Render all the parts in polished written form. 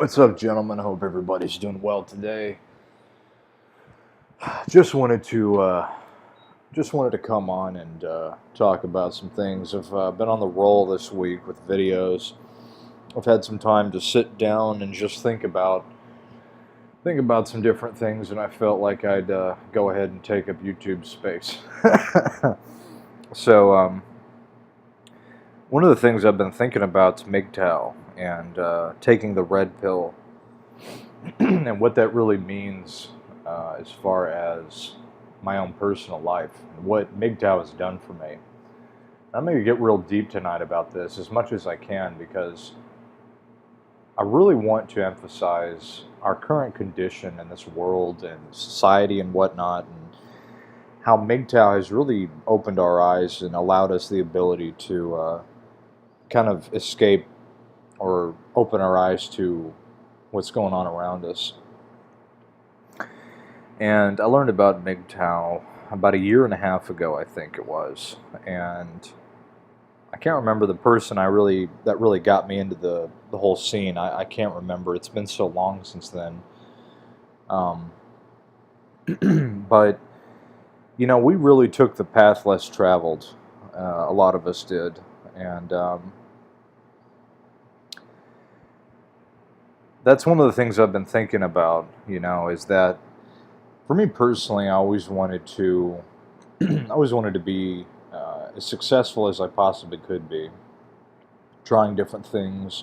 What's up, gentlemen? I hope everybody's doing well today. Just wanted to come on and talk about some things. I've been on the roll this week with videos. I've had some time to sit down and just think about some different things, and I felt like I'd go ahead and take up YouTube space. So one of the things I've been thinking about is MGTOW and taking the red pill and what that really means as far as my own personal life and what MGTOW has done for me. I'm going to get real deep tonight about this as much as I can because I really want to emphasize our current condition in this world and society and whatnot, and how MGTOW has really opened our eyes and allowed us the ability to kind of escape or open our eyes to what's going on around us. And I learned about MGTOW about a year and a half ago, I think it was, and I can't remember the person that really got me into the whole scene. I can't remember. It's been so long since then. But we really took the path less traveled. A lot of us did, and that's one of the things I've been thinking about. Is that for me personally, I always wanted to be as successful as I possibly could be, trying different things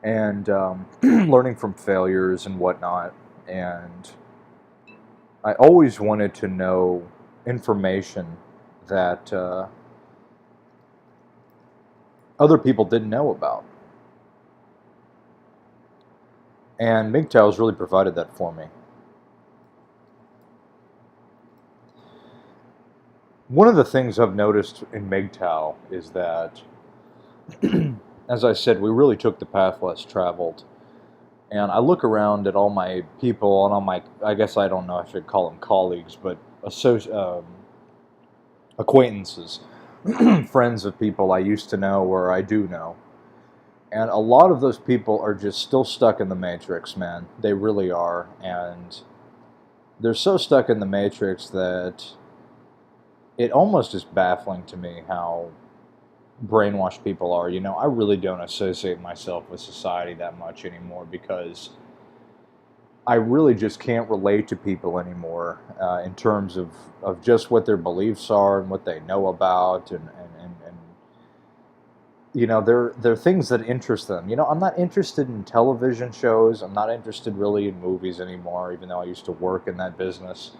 and learning from failures and whatnot. And I always wanted to know information that other people didn't know about. And MGTOW has really provided that for me. One of the things I've noticed in MGTOW is that, as I said, we really took the path less traveled. And I look around at all my people and all my, I guess I don't know if I should call them colleagues, but acquaintances, friends of people I used to know or I do know. And a lot of those people are just still stuck in the Matrix, man. They really are. And they're so stuck in the Matrix that it almost is baffling to me how brainwashed people are. I really don't associate myself with society that much anymore because I really just can't relate to people anymore in terms of just what their beliefs are and what they know about, and there are things that interest them. I'm not interested in television shows. I'm not interested really in movies anymore, even though I used to work in that business.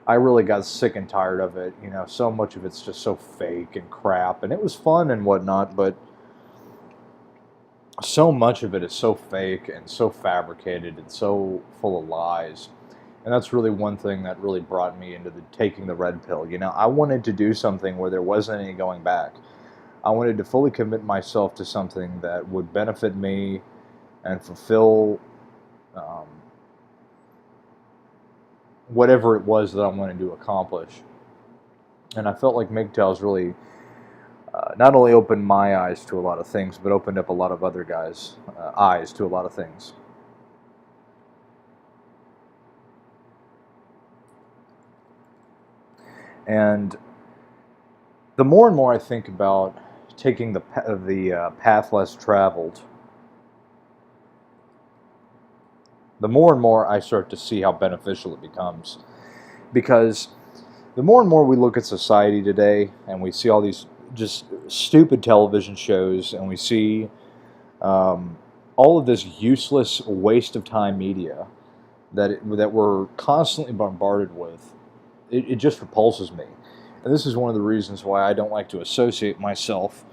I really got sick and tired of it. So much of it's just so fake and crap, and it was fun and whatnot, but so much of it is so fake and so fabricated and so full of lies. And that's really one thing that really brought me into taking the red pill. I wanted to do something where there wasn't any going back. I wanted to fully commit myself to something that would benefit me and fulfill whatever it was that I wanted to accomplish. And I felt like MGTOW's really not only opened my eyes to a lot of things, but opened up a lot of other guys' eyes to a lot of things. And the more and more I think about taking the path less traveled, the more and more I start to see how beneficial it becomes. Because the more and more we look at society today and we see all these just stupid television shows and we see all of this useless waste of time media that we're constantly bombarded with, it just repulses me. And this is one of the reasons why I don't like to associate myself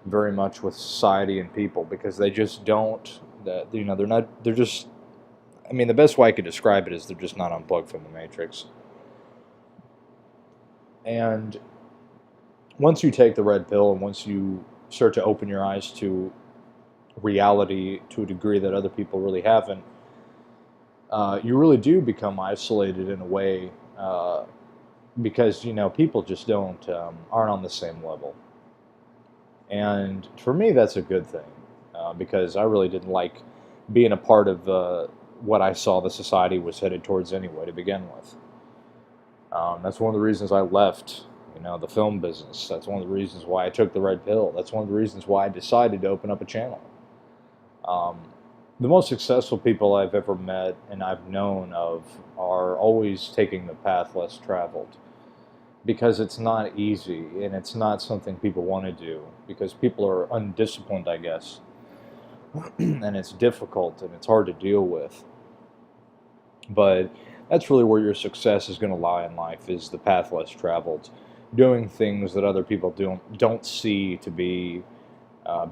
very much with society and people, because they just don't, they're just, the best way I could describe it is they're just not unplugged from the Matrix. And once you take the red pill and once you start to open your eyes to reality to a degree that other people really haven't, you really do become isolated in a way because, people just aren't on the same level. And for me, that's a good thing because I really didn't like being a part of what I saw the society was headed towards anyway to begin with. That's one of the reasons I left, the film business. That's one of the reasons why I took the red pill. That's one of the reasons why I decided to open up a channel. Um, the most successful people I've ever met and I've known of are always taking the path less traveled, because it's not easy and it's not something people want to do because people are undisciplined, I guess, and it's difficult and it's hard to deal with. But that's really where your success is going to lie in life, is the path less traveled, doing things that other people don't see to be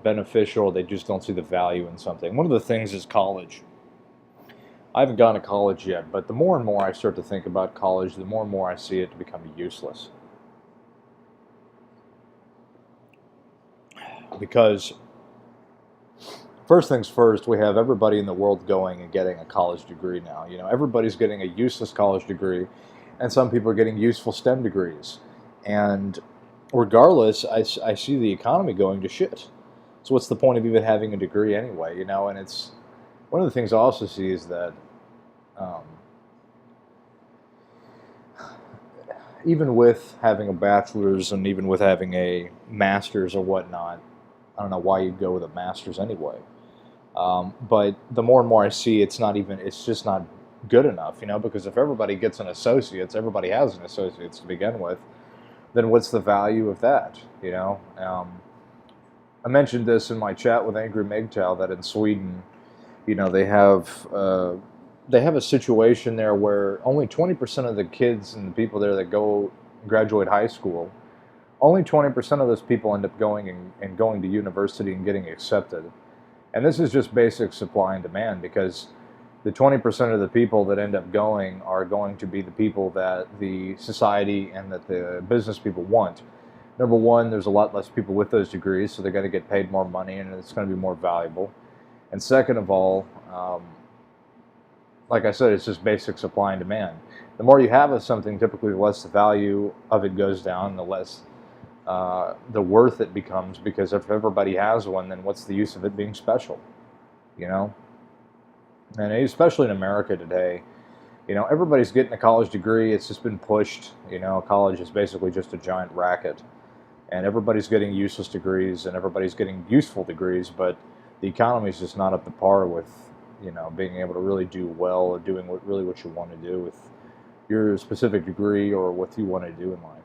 beneficial. They just don't see the value in something. One of the things is college. I haven't gone to college yet, but the more and more I start to think about college, the more and more I see it to become useless. Because first things first, we have everybody in the world going and getting a college degree now. Everybody's getting a useless college degree, and some people are getting useful STEM degrees. And regardless, I see the economy going to shit. So what's the point of even having a degree anyway? And it's one of the things I also see is that um, even with having a bachelor's and even with having a master's or whatnot, I don't know why you'd go with a master's anyway. But the more and more I see, it's just not good enough, because if everybody gets an associate's, everybody has an associate's to begin with, then what's the value of that, I mentioned this in my chat with Angry MGTOW that in Sweden, they have a situation there where only 20% of the kids and the people there that graduate high school, only 20% of those people end up going to university and getting accepted. And this is just basic supply and demand, because the 20% of the people that end up going are going to be the people that the society and that the business people want. Number one, there's a lot less people with those degrees, so they're going to get paid more money and it's going to be more valuable. And second of all, like I said, it's just basic supply and demand. The more you have of something, typically the less the value of it goes down, the less the worth it becomes, because if everybody has one, then what's the use of it being special, And especially in America today, everybody's getting a college degree. It's just been pushed, college is basically just a giant racket. And everybody's getting useless degrees and everybody's getting useful degrees, but the economy is just not up to par with, being able to really do well or doing what you want to do with your specific degree or what you want to do in life.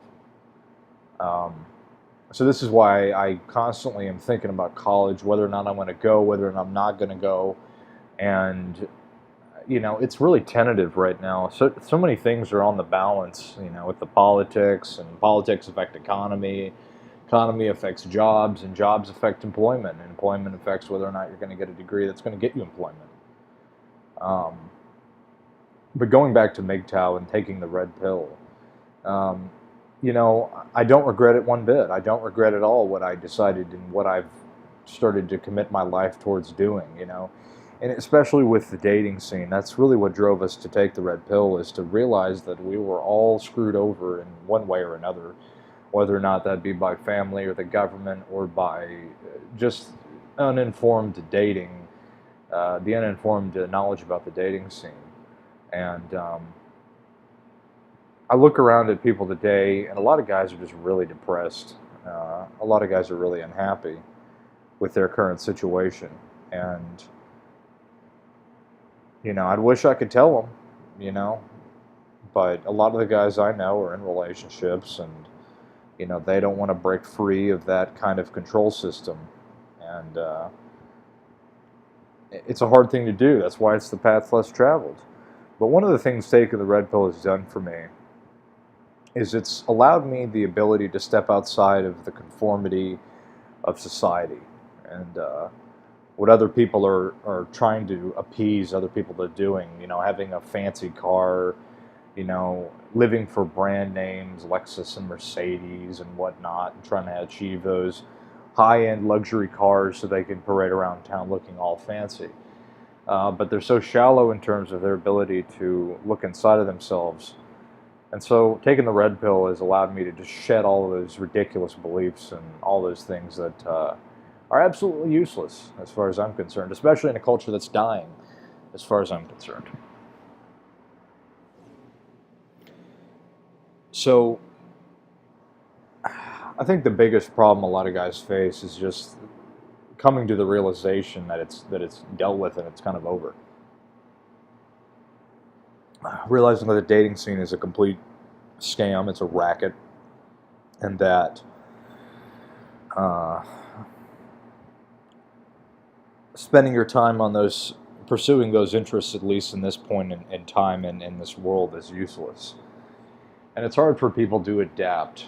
So this is why I constantly am thinking about college, whether or not I'm going to go, whether or not I'm not going to go. And, it's really tentative right now. So many things are on the balance, with the politics, and politics affect economy. Economy affects jobs, and jobs affect employment, and employment affects whether or not you're going to get a degree that's going to get you employment. But going back to MGTOW and taking the red pill, I don't regret it one bit. I don't regret at all what I decided and what I've started to commit my life towards doing, And especially with the dating scene, that's really what drove us to take the red pill, is to realize that we were all screwed over in one way or another, whether or not that be by family or the government or by just uninformed dating, the uninformed knowledge about the dating scene. And I look around at people today, and a lot of guys are just really depressed. A lot of guys are really unhappy with their current situation. And, I'd wish I could tell them, but a lot of the guys I know are in relationships, and, they don't want to break free of that kind of control system. And it's a hard thing to do. That's why it's the path less traveled. But one of the things taking the red pill has done for me is it's allowed me the ability to step outside of the conformity of society and what other people are trying to appease other people are doing. Having a fancy car, living for brand names, Lexus and Mercedes and whatnot, and trying to achieve those high-end luxury cars so they can parade around town looking all fancy. But they're so shallow in terms of their ability to look inside of themselves. And so taking the red pill has allowed me to just shed all of those ridiculous beliefs and all those things that are are absolutely useless as far as I'm concerned, especially in a culture that's dying as far as I'm concerned. So I think the biggest problem a lot of guys face is just coming to the realization that it's dealt with and it's kind of over. Realizing that the dating scene is a complete scam, it's a racket, and that uh, spending your time on those, pursuing those interests, at least in this point in time and in this world, is useless. And it's hard for people to adapt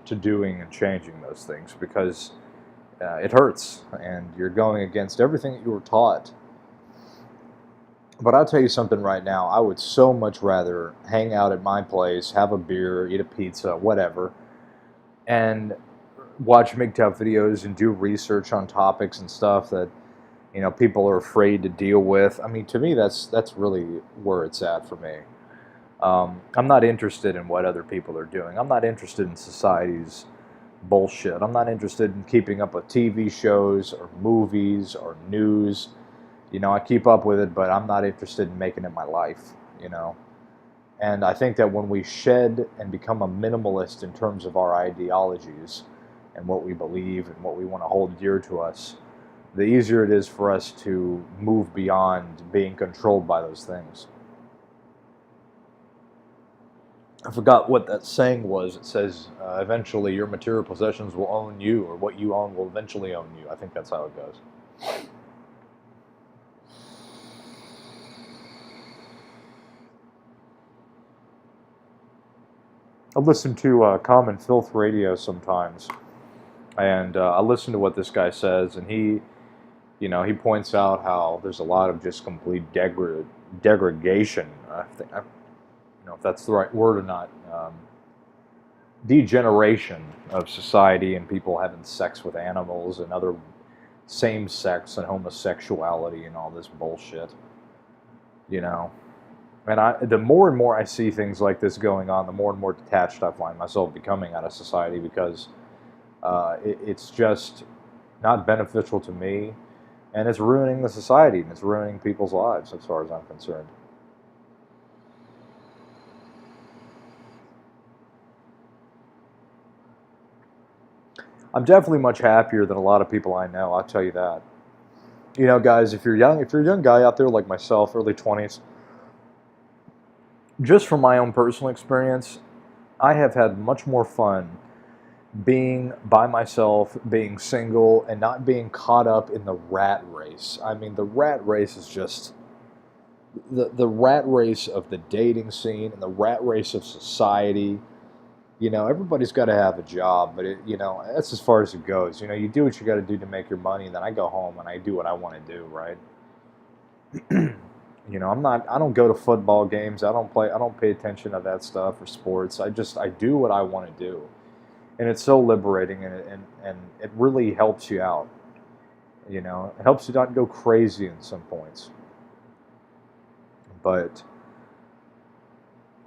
to doing and changing those things because it hurts and you're going against everything that you were taught. But I'll tell you something right now, I would so much rather hang out at my place, have a beer, eat a pizza, whatever, and watch MGTOW videos and do research on topics and stuff that people are afraid to deal with. I mean, to me, that's really where it's at for me. I'm not interested in what other people are doing. I'm not interested in society's bullshit. I'm not interested in keeping up with TV shows or movies or news. I keep up with it, but I'm not interested in making it my life. And I think that when we shed and become a minimalist in terms of our ideologies and what we believe and what we want to hold dear to us, the easier it is for us to move beyond being controlled by those things. I forgot what that saying was. It says, eventually your material possessions will own you, or what you own will eventually own you. I think that's how it goes. I listen to Common Filth Radio sometimes, and I listen to what this guy says, and he points out how there's a lot of just complete degradation. I think, if that's the right word or not. Degeneration of society and people having sex with animals and other same-sex and homosexuality and all this bullshit. And the more and more I see things like this going on, the more and more detached I find myself becoming out of society because it's just not beneficial to me, and it's ruining the society and it's ruining people's lives as far as I'm concerned. I'm definitely much happier than a lot of people I know, I'll tell you that. Guys, if you're a young guy out there like myself, early 20s, just from my own personal experience, I have had much more fun being by myself, being single, and not being caught up in the rat race. I mean, the rat race is just the rat race of the dating scene and the rat race of society. Everybody's got to have a job, but that's as far as it goes. You do what you got to do to make your money, and then I go home and I do what I want to do, right? I don't go to football games. I don't pay attention to that stuff or sports. I do what I want to do. And it's so liberating, and it really helps you out. It helps you not go crazy in some points. But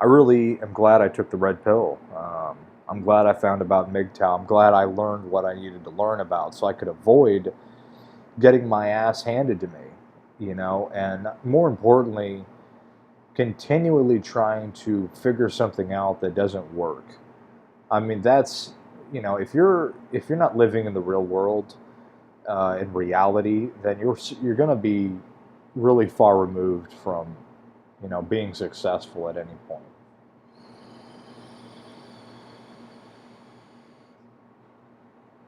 I really am glad I took the red pill. I'm glad I found about MGTOW. I'm glad I learned what I needed to learn about so I could avoid getting my ass handed to me, and more importantly, continually trying to figure something out that doesn't work. I mean, that's, if you're not living in the real world, in reality, then you're going to be really far removed from, being successful at any point.